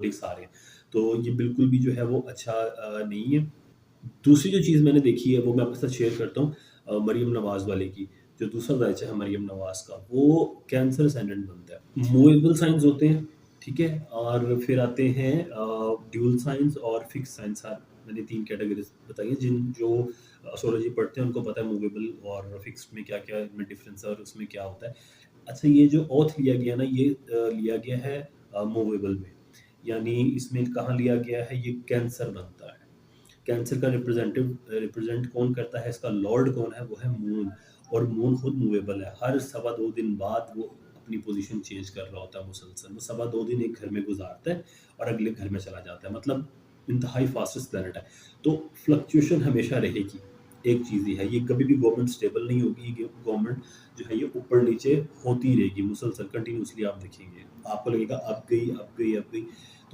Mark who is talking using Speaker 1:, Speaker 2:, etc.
Speaker 1: Politics आ रहे हैं। तो ये बिल्कुल भी जो है वो अच्छा नहीं है। दूसरी जो चीज़ मैंने देखी है वो मैं आपके साथ शेयर करता हूँ मरियम नवाज़ वाले की। जो दूसरा बैच है मरियम नवाज़ का, वो कैंसर असेंडेंट बनता है। मूवेबल साइंस होते हैं, ठीक है? और फिर आते हैं ड्यूल साइंस और फिक्स साइंस। मैंने 3 कैटेगरीज़ बताई हैं जो एस्ट्रोलॉजी पढ़ते हैं उनको पता है मूवेबल और फिक्स्ड में क्या-क्या इनमें डिफरेंस है और उसमें क्या होता है। अच्छा, ये जो ऑथ लिया गया ना, ये लिया गया है मूवेबल में। यानी इसमें कहाँ लिया गया है, ये कैंसर बनता है। कैंसर का रिप्रेजेंट कौन करता है, इसका लॉर्ड कौन है, वो है मून। और मून खुद मूवेबल है। हर सवा 2 दिन बाद वो अपनी पोजीशन चेंज कर रहा होता है मुसलसल। वो सवा 2 दिन एक घर में गुज़ारता है और अगले घर में चला जाता है। मतलब इंतहाई फास्टेस्ट प्लैनेट है। तो फ्लक्चुएशन हमेशा रहेगी। एक चीज़ ये है, ये कभी भी गवर्नमेंट स्टेबल नहीं होगी। ये गवर्नमेंट जो है ये ऊपर-नीचे होती रहेगी मुसलसल कंटीन्यूअसली। आप देखेंगे, आपको लगेगा अब गई, अब गई, अब गई।